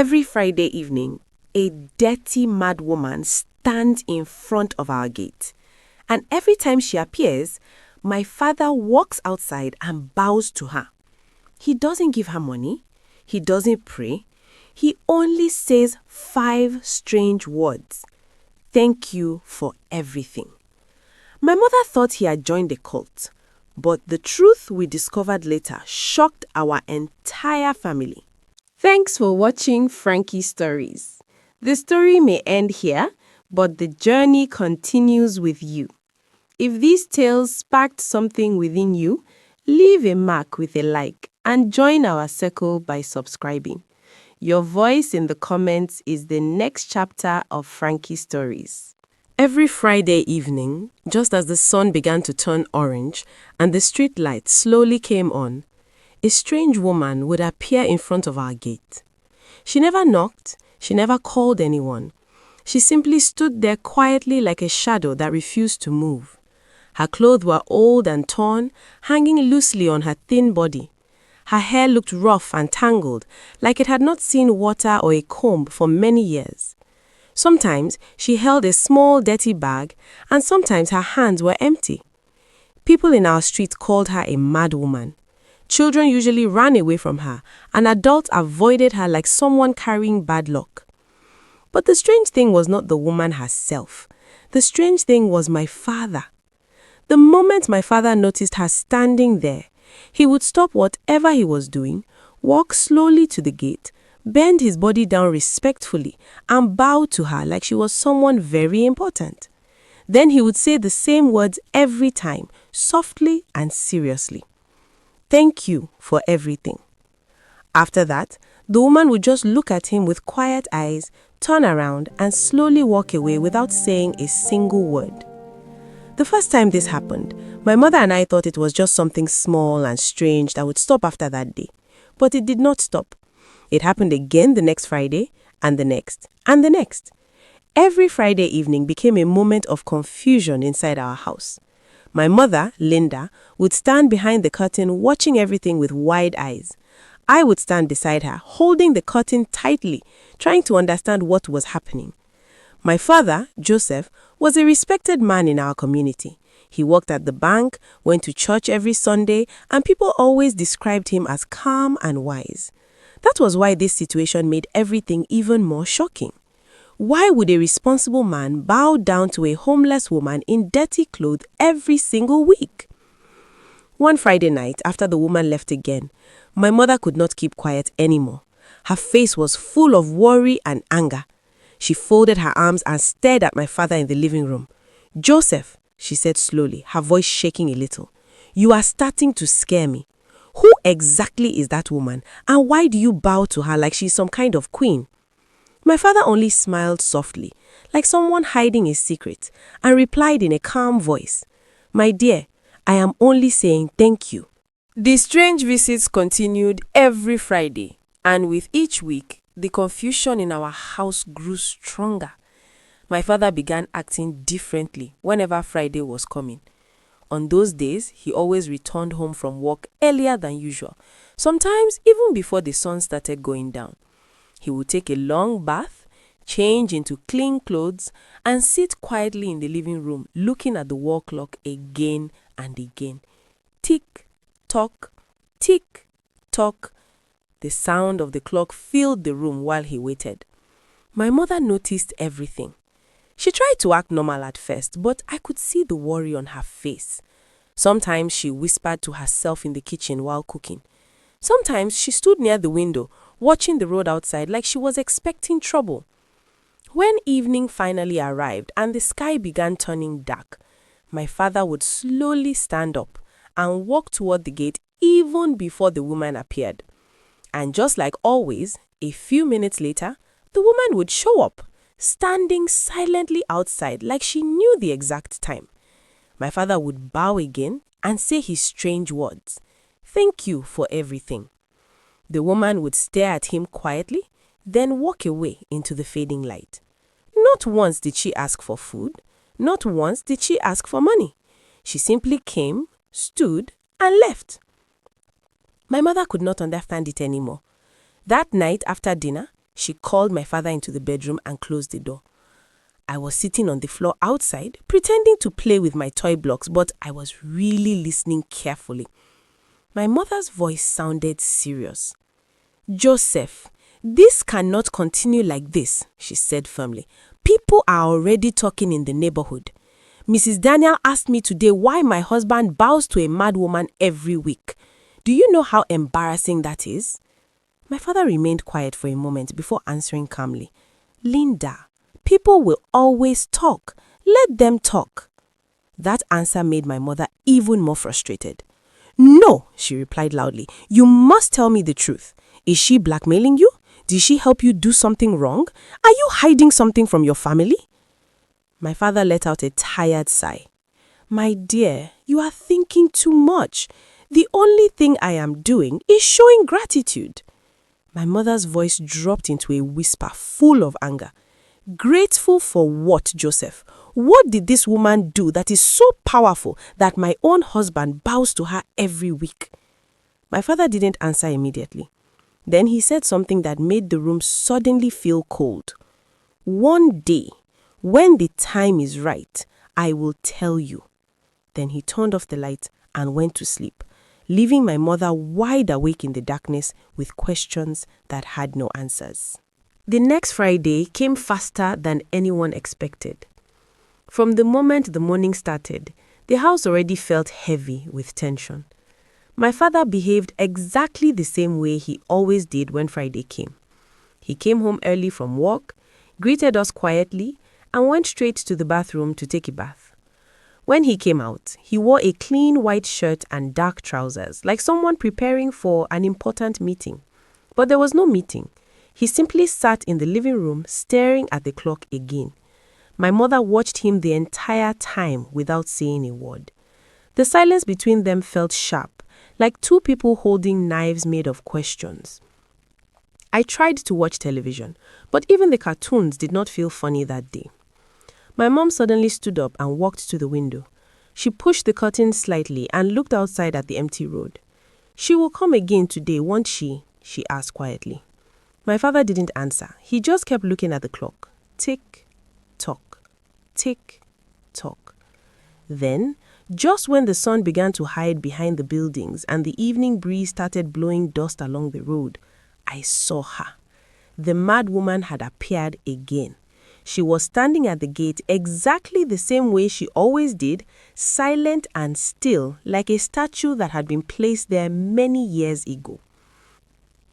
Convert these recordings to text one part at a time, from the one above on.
Every Friday evening, a dirty mad woman stands in front of our gate. And every time she appears, my father walks outside and bows to her. He doesn't give her money. He doesn't pray. He only says 5 strange words. Thank you for everything. My mother thought he had joined a cult, but the truth we discovered later shocked our entire family. Thanks for watching Frankie Stories. The story may end here, but the journey continues with you. If these tales sparked something within you, leave a mark with a like and join our circle by subscribing. Your voice in the comments is the next chapter of Frankie Stories. Every Friday evening, just as the sun began to turn orange and the street lights slowly came on, a strange woman would appear in front of our gate. She never knocked, she never called anyone. She simply stood there quietly like a shadow that refused to move. Her clothes were old and torn, hanging loosely on her thin body. Her hair looked rough and tangled, like it had not seen water or a comb for many years. Sometimes she held a small dirty bag, and sometimes her hands were empty. People in our street called her a mad woman. Children usually ran away from her, and adults avoided her like someone carrying bad luck. But the strange thing was not the woman herself. The strange thing was my father. The moment my father noticed her standing there, he would stop whatever he was doing, walk slowly to the gate, bend his body down respectfully, and bow to her like she was someone very important. Then he would say the same words every time, softly and seriously. Thank you for everything. After that, the woman would just look at him with quiet eyes, turn around, and slowly walk away without saying a single word. The first time this happened, my mother and I thought it was just something small and strange that would stop after that day. But it did not stop. It happened again the next Friday, and the next, and the next. Every Friday evening became a moment of confusion inside our house. My mother, Linda, would stand behind the curtain watching everything with wide eyes. I would stand beside her, holding the curtain tightly, trying to understand what was happening. My father, Joseph, was a respected man in our community. He worked at the bank, went to church every Sunday, and people always described him as calm and wise. That was why this situation made everything even more shocking. Why would a responsible man bow down to a homeless woman in dirty clothes every single week? One Friday night, after the woman left again, my mother could not keep quiet anymore. Her face was full of worry and anger. She folded her arms and stared at my father in the living room. "Joseph," she said slowly, her voice shaking a little, "you are starting to scare me. Who exactly is that woman, and why do you bow to her like she's some kind of queen?" My father only smiled softly, like someone hiding a secret, and replied in a calm voice, "My dear, I am only saying thank you." The strange visits continued every Friday, and with each week, the confusion in our house grew stronger. My father began acting differently whenever Friday was coming. On those days, he always returned home from work earlier than usual, sometimes even before the sun started going down. He would take a long bath, change into clean clothes, and sit quietly in the living room looking at the wall clock again and again. Tick, tock, tick, tock. The sound of the clock filled the room while he waited. My mother noticed everything. She tried to act normal at first, but I could see the worry on her face. Sometimes she whispered to herself in the kitchen while cooking. Sometimes she stood near the window, watching the road outside like she was expecting trouble. When evening finally arrived and the sky began turning dark, my father would slowly stand up and walk toward the gate even before the woman appeared. And just like always, a few minutes later, the woman would show up, standing silently outside like she knew the exact time. My father would bow again and say his strange words, "Thank you for everything." The woman would stare at him quietly, then walk away into the fading light. Not once did she ask for food. Not once did she ask for money. She simply came, stood, and left. My mother could not understand it anymore. That night after dinner, She called my father into the bedroom and closed the door. I was sitting on the floor outside, pretending to play with my toy blocks, but I was really listening carefully. My mother's voice sounded serious. "Joseph, this cannot continue like this," she said firmly. "People are already talking in the neighborhood. Mrs. Daniel asked me today why my husband bows to a mad woman every week. Do you know how embarrassing that is?" My father remained quiet for a moment before answering calmly. "Linda, people will always talk. Let them talk." That answer made my mother even more frustrated. "No," she replied loudly. "You must tell me the truth. Is she blackmailing you? Did she help you do something wrong? Are you hiding something from your family?" My father let out a tired sigh. "My dear, you are thinking too much. The only thing I am doing is showing gratitude." My mother's voice dropped into a whisper full of anger. "Grateful for what, Joseph? What did this woman do that is so powerful that my own husband bows to her every week?" My father didn't answer immediately. Then he said something that made the room suddenly feel cold. "One day, when the time is right, I will tell you." Then he turned off the light and went to sleep, leaving my mother wide awake in the darkness with questions that had no answers. The next Friday came faster than anyone expected. From the moment the morning started, the house already felt heavy with tension. My father behaved exactly the same way he always did when Friday came. He came home early from work, greeted us quietly, and went straight to the bathroom to take a bath. When he came out, he wore a clean white shirt and dark trousers, like someone preparing for an important meeting. But there was no meeting. He simply sat in the living room staring at the clock again. My mother watched him the entire time without saying a word. The silence between them felt sharp, like two people holding knives made of questions. I tried to watch television, but even the cartoons did not feel funny that day. My mom suddenly stood up and walked to the window. She pushed the curtain slightly and looked outside at the empty road. "She will come again today, won't she?" she asked quietly. My father didn't answer. He just kept looking at the clock. Tick, tock, tick, tock. Then, just when the sun began to hide behind the buildings and the evening breeze started blowing dust along the road, I saw her. The mad woman had appeared again. She was standing at the gate exactly the same way she always did, silent and still, like a statue that had been placed there many years ago.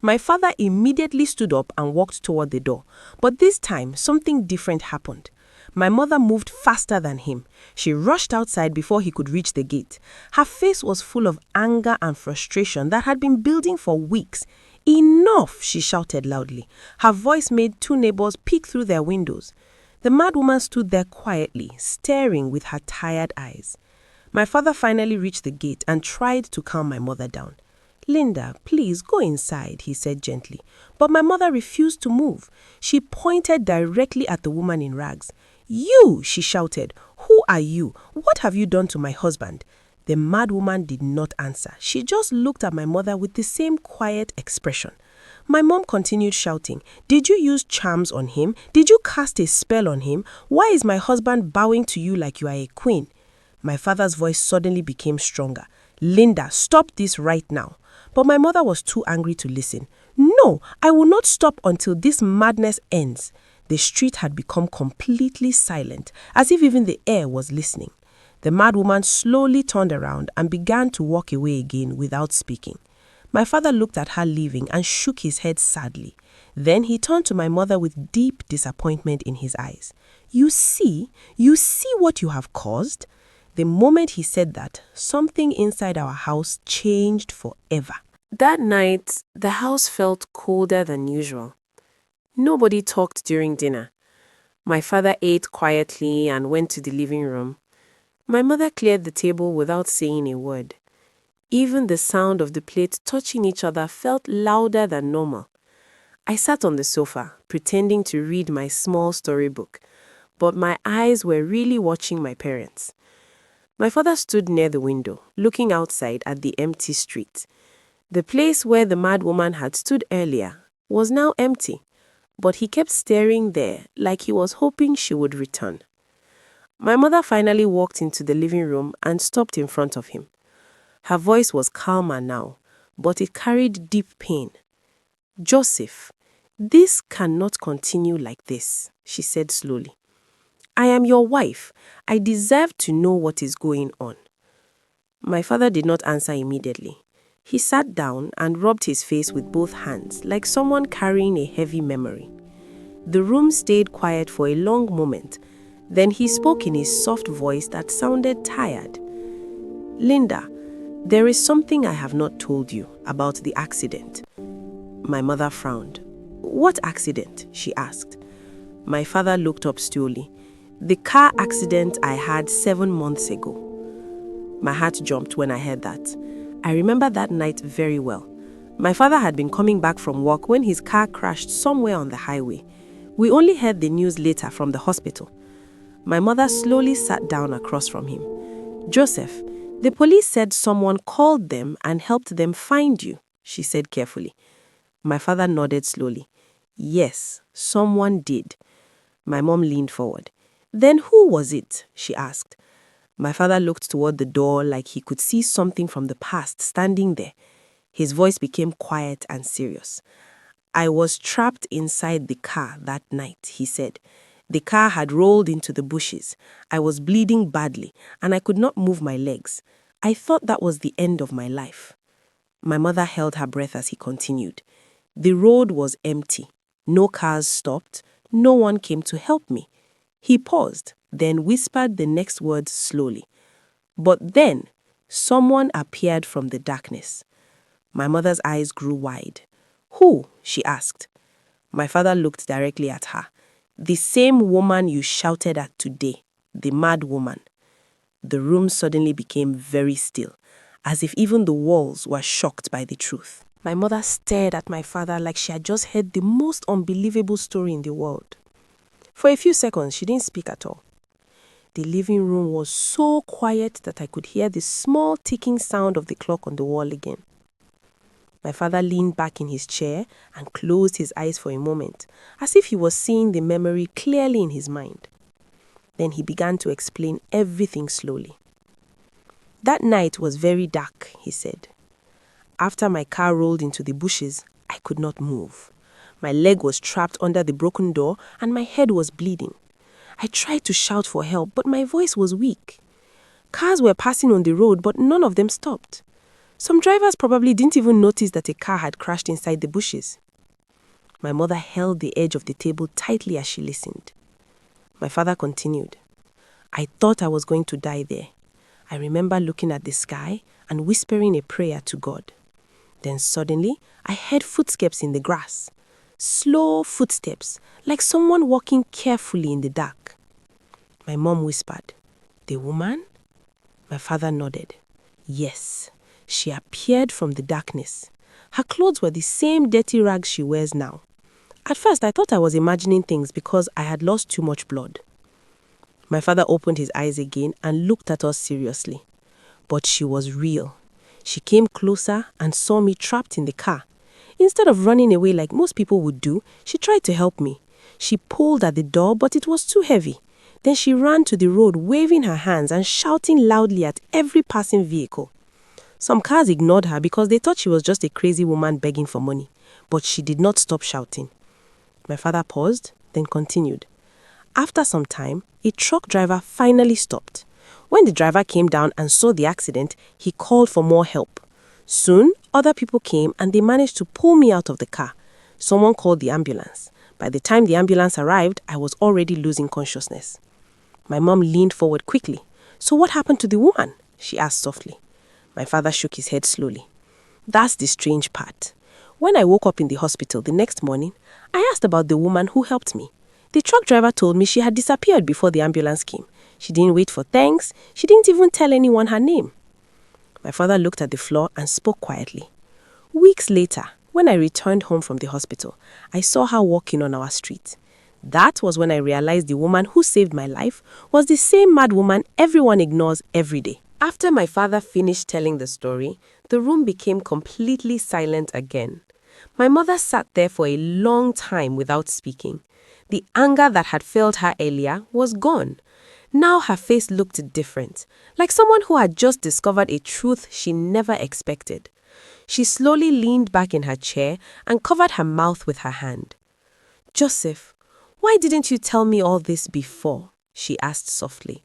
My father immediately stood up and walked toward the door, but this time something different happened. My mother moved faster than him. She rushed outside before he could reach the gate. Her face was full of anger and frustration that had been building for weeks. "Enough!" she shouted loudly. Her voice made two neighbors peek through their windows. The mad woman stood there quietly, staring with her tired eyes. My father finally reached the gate and tried to calm my mother down. "Linda, please go inside," he said gently. But my mother refused to move. She pointed directly at the woman in rags. "You!" she shouted. "Who are you? What have you done to my husband?" The mad woman did not answer. She just looked at my mother with the same quiet expression. My mom continued shouting, "Did you use charms on him? Did you cast a spell on him? Why is my husband bowing to you like you are a queen?" My father's voice suddenly became stronger. "Linda, stop this right now." But my mother was too angry to listen. "No, I will not stop until this madness ends." The street had become completely silent, as if even the air was listening. The mad woman slowly turned around and began to walk away again without speaking. My father looked at her leaving and shook his head sadly. Then he turned to my mother with deep disappointment in his eyes. You see what you have caused?" The moment he said that, something inside our house changed forever. That night, the house felt colder than usual. Nobody talked during dinner. My father ate quietly and went to the living room. My mother cleared the table without saying a word. Even the sound of the plates touching each other felt louder than normal. I sat on the sofa, pretending to read my small storybook, but my eyes were really watching my parents. My father stood near the window, looking outside at the empty street. The place where the mad woman had stood earlier was now empty. but he kept staring there like he was hoping she would return. My mother finally walked into the living room and stopped in front of him. Her voice was calmer now, but it carried deep pain. "Joseph, this cannot continue like this," she said slowly. "I am your wife. I deserve to know what is going on." My father did not answer immediately. He sat down and rubbed his face with both hands, like someone carrying a heavy memory. The room stayed quiet for a long moment. Then he spoke in his soft voice that sounded tired. "Linda, there is something I have not told you about the accident." My mother frowned. "What accident?" she asked. My father looked up slowly. "The car accident I had 7 months ago." My heart jumped when I heard that. I remember that night very well. My father had been coming back from work when his car crashed somewhere on the highway. We only heard the news later from the hospital. My mother slowly sat down across from him. "Joseph, the police said someone called them and helped them find you," she said carefully. My father nodded slowly. "Yes, someone did." My mom leaned forward. "Then who was it?" she asked. My father looked toward the door like he could see something from the past standing there. His voice became quiet and serious. "I was trapped inside the car that night," he said. "The car had rolled into the bushes. I was bleeding badly, and I could not move my legs. I thought that was the end of my life." My mother held her breath as he continued. "The road was empty. No cars stopped. No one came to help me." He paused, then whispered the next words slowly. "But then, someone appeared from the darkness." My mother's eyes grew wide. "Who?" she asked. My father looked directly at her. "The same woman you shouted at today, the mad woman." The room suddenly became very still, as if even the walls were shocked by the truth. My mother stared at my father like she had just heard the most unbelievable story in the world. For a few seconds, she didn't speak at all. The living room was so quiet that I could hear the small ticking sound of the clock on the wall again. My father leaned back in his chair and closed his eyes for a moment, as if he was seeing the memory clearly in his mind. Then he began to explain everything slowly. "That night was very dark," he said. "After my car rolled into the bushes, I could not move. My leg was trapped under the broken door and my head was bleeding. I tried to shout for help, but my voice was weak. Cars were passing on the road, but none of them stopped. Some drivers probably didn't even notice that a car had crashed inside the bushes." My mother held the edge of the table tightly as she listened. My father continued. "I thought I was going to die there. I remember looking at the sky and whispering a prayer to God. Then suddenly, I heard footsteps in the grass. Slow footsteps, like someone walking carefully in the dark." My mom whispered, "The woman?" My father nodded. "Yes, she appeared from the darkness. Her clothes were the same dirty rags she wears now. At first, I thought I was imagining things because I had lost too much blood." My father opened his eyes again and looked at us seriously. "But she was real. She came closer and saw me trapped in the car. Instead of running away like most people would do, she tried to help me. She pulled at the door, but it was too heavy. Then she ran to the road, waving her hands and shouting loudly at every passing vehicle. Some cars ignored her because they thought she was just a crazy woman begging for money. But she did not stop shouting." My father paused, then continued. "After some time, a truck driver finally stopped. When the driver came down and saw the accident, he called for more help. Soon, other people came and they managed to pull me out of the car. Someone called the ambulance. By the time the ambulance arrived, I was already losing consciousness." My mom leaned forward quickly. "So what happened to the woman?" she asked softly. My father shook his head slowly. "That's the strange part. When I woke up in the hospital the next morning, I asked about the woman who helped me. The truck driver told me she had disappeared before the ambulance came. She didn't wait for thanks. She didn't even tell anyone her name." My father looked at the floor and spoke quietly. "Weeks later, when I returned home from the hospital, I saw her walking on our street. That was when I realized the woman who saved my life was the same mad woman everyone ignores every day." After my father finished telling the story, the room became completely silent again. My mother sat there for a long time without speaking. The anger that had filled her earlier was gone. Now her face looked different, like someone who had just discovered a truth she never expected. She slowly leaned back in her chair and covered her mouth with her hand. "Joseph, why didn't you tell me all this before?" she asked softly.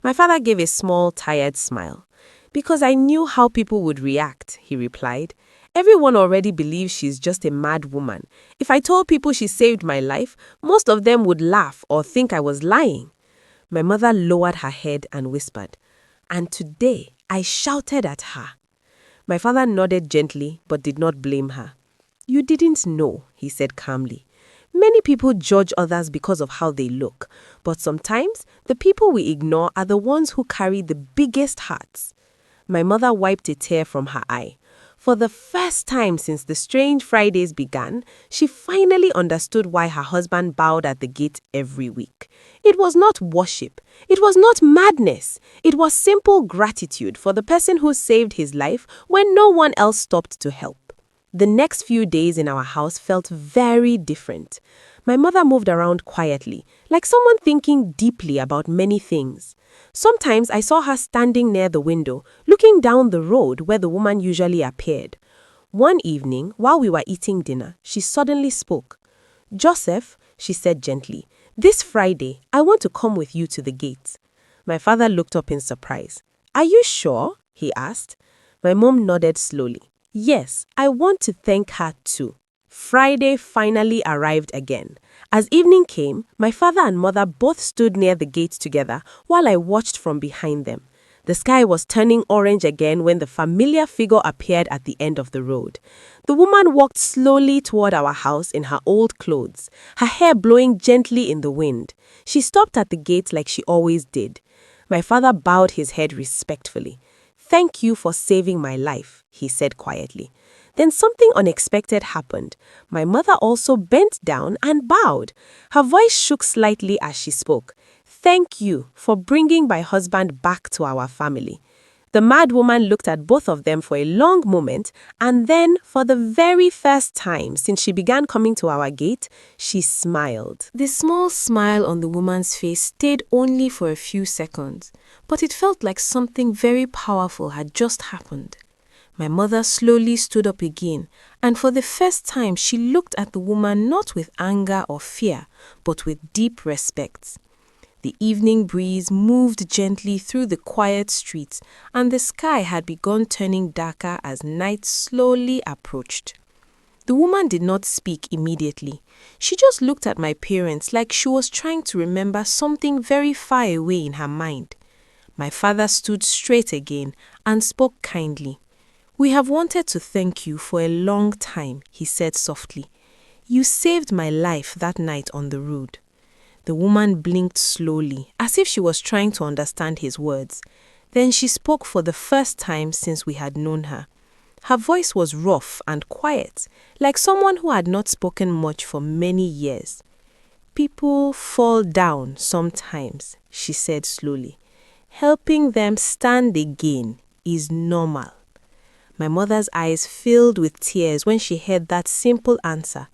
My father gave a small, tired smile. "Because I knew how people would react," he replied. "Everyone already believes she's just a mad woman. If I told people she saved my life, most of them would laugh or think I was lying." My mother lowered her head and whispered, "And today I shouted at her." My father nodded gently but did not blame her. "You didn't know," he said calmly. "Many people judge others because of how they look, but sometimes the people we ignore are the ones who carry the biggest hearts." My mother wiped a tear from her eye. For the first time since the strange Fridays began, she finally understood why her husband bowed at the gate every week. It was not worship. It was not madness. It was simple gratitude for the person who saved his life when no one else stopped to help. The next few days in our house felt very different. My mother moved around quietly, like someone thinking deeply about many things. Sometimes I saw her standing near the window, looking down the road where the woman usually appeared. One evening, while we were eating dinner, she suddenly spoke. "Joseph," she said gently, "this Friday, I want to come with you to the gate." My father looked up in surprise. "Are you sure?" he asked. My mom nodded slowly. "Yes, I want to thank her too." Friday finally arrived again. As evening came, my father and mother both stood near the gate together while I watched from behind them. The sky was turning orange again when the familiar figure appeared at the end of the road. The woman walked slowly toward our house in her old clothes, her hair blowing gently in the wind. She stopped at the gate like she always did. My father bowed his head respectfully. "Thank you for saving my life," he said quietly. Then something unexpected happened. My mother also bent down and bowed. Her voice shook slightly as she spoke. "Thank you for bringing my husband back to our family." The mad woman looked at both of them for a long moment, and then, for the very first time since she began coming to our gate, she smiled. The small smile on the woman's face stayed only for a few seconds, but it felt like something very powerful had just happened. My mother slowly stood up again, and for the first time she looked at the woman not with anger or fear, but with deep respect. The evening breeze moved gently through the quiet streets, and the sky had begun turning darker as night slowly approached. The woman did not speak immediately. She just looked at my parents like she was trying to remember something very far away in her mind. My father stood straight again and spoke kindly. "We have wanted to thank you for a long time," he said softly. "You saved my life that night on the road." The woman blinked slowly, as if she was trying to understand his words. Then she spoke for the first time since we had known her. Her voice was rough and quiet, like someone who had not spoken much for many years. "People fall down sometimes," she said slowly. "Helping them stand again is normal." My mother's eyes filled with tears when she heard that simple answer.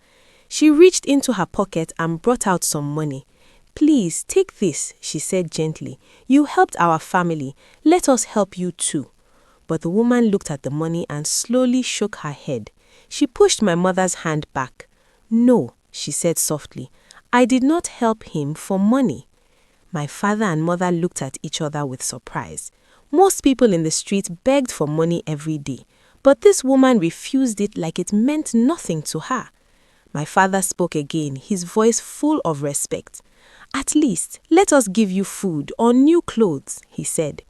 She reached into her pocket and brought out some money. "Please, take this," she said gently. "You helped our family. Let us help you too." But the woman looked at the money and slowly shook her head. She pushed my mother's hand back. "No," she said softly. "I did not help him for money." My father and mother looked at each other with surprise. Most people in the street begged for money every day, but this woman refused it like it meant nothing to her. My father spoke again, his voice full of respect. "At least, let us give you food or new clothes," he said.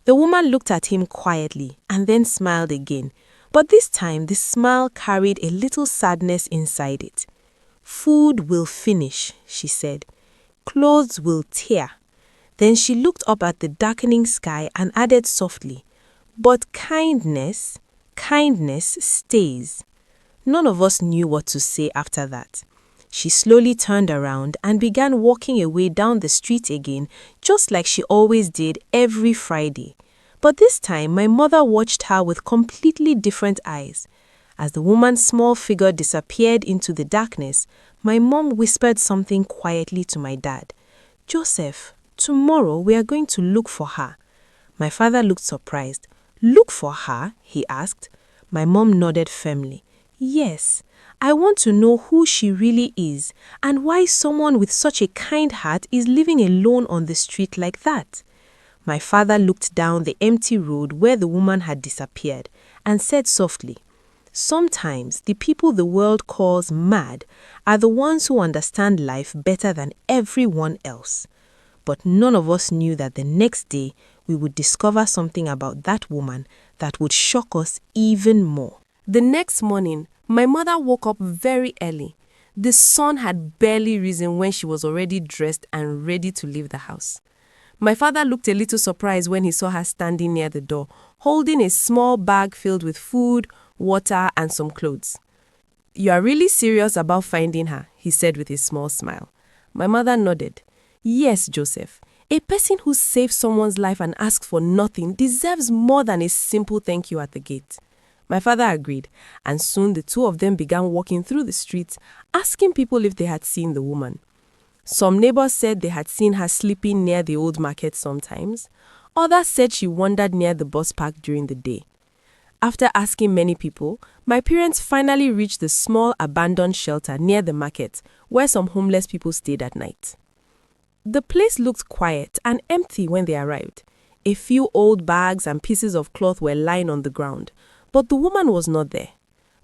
The woman looked at him quietly and then smiled again, but this time the smile carried a little sadness inside it. "Food will finish," she said. "Clothes will tear." Then she looked up at the darkening sky and added softly, "But kindness stays." None of us knew what to say after that. She slowly turned around and began walking away down the street again, just like she always did every Friday. But this time, my mother watched her with completely different eyes. As the woman's small figure disappeared into the darkness, my mom whispered something quietly to my dad. "Joseph, tomorrow we are going to look for her." My father looked surprised. "Look for her?" he asked. My mom nodded firmly. "Yes, I want to know who she really is and why someone with such a kind heart is living alone on the street like that." My father looked down the empty road where the woman had disappeared and said softly, "Sometimes the people the world calls mad are the ones who understand life better than everyone else." But none of us knew that the next day we would discover something about that woman that would shock us even more. The next morning, my mother woke up very early. The sun had barely risen when she was already dressed and ready to leave the house. My father looked a little surprised when he saw her standing near the door, holding a small bag filled with food, water, and some clothes. "You are really serious about finding her?" he said with a small smile. My mother nodded. "Yes, Joseph. A person who saves someone's life and asks for nothing deserves more than a simple thank you at the gate." My father agreed, and soon the two of them began walking through the streets, asking people if they had seen the woman. Some neighbors said they had seen her sleeping near the old market sometimes. Others said she wandered near the bus park during the day. After asking many people, my parents finally reached the small abandoned shelter near the market where some homeless people stayed at night. The place looked quiet and empty when they arrived. A few old bags and pieces of cloth were lying on the ground, but the woman was not there.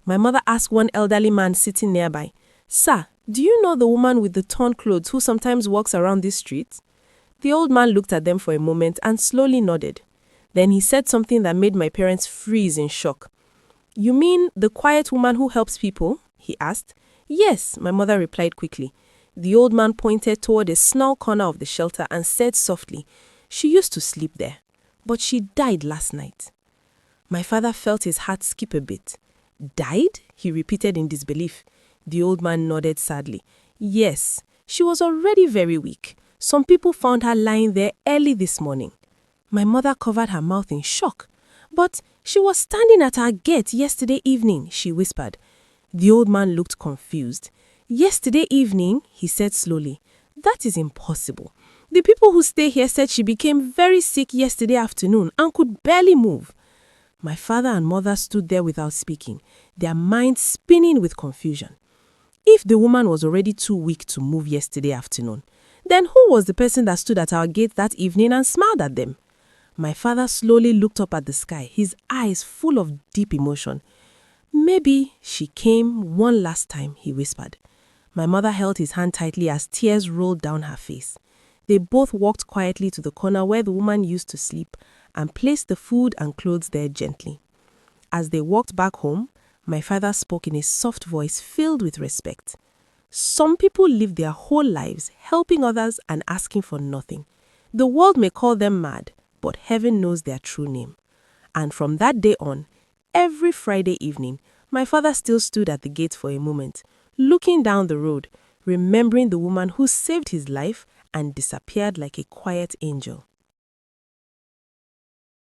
My mother asked one elderly man sitting nearby, "Sir, do you know the woman with the torn clothes who sometimes walks around this street?" The old man looked at them for a moment and slowly nodded. Then he said something that made my parents freeze in shock. "You mean the quiet woman who helps people?" he asked. "Yes," my mother replied quickly. The old man pointed toward a small corner of the shelter and said softly, "She used to sleep there, but she died last night." My father felt his heart skip a bit. "Died?" he repeated in disbelief. The old man nodded sadly. "Yes, she was already very weak. Some people found her lying there early this morning." My mother covered her mouth in shock. "But she was standing at our gate yesterday evening," she whispered. The old man looked confused. "Yesterday evening?" he said slowly. "That is impossible. The people who stay here said she became very sick yesterday afternoon and could barely move." My father and mother stood there without speaking, their minds spinning with confusion. If the woman was already too weak to move yesterday afternoon, then who was the person that stood at our gate that evening and smiled at them? My father slowly looked up at the sky, his eyes full of deep emotion. "Maybe she came one last time," he whispered. My mother held his hand tightly as tears rolled down her face. They both walked quietly to the corner where the woman used to sleep and placed the food and clothes there gently. As they walked back home, my father spoke in a soft voice filled with respect. "Some people live their whole lives helping others and asking for nothing. The world may call them mad, but heaven knows their true name." And from that day on, every Friday evening, my father still stood at the gate for a moment, looking down the road, remembering the woman who saved his life and disappeared like a quiet angel.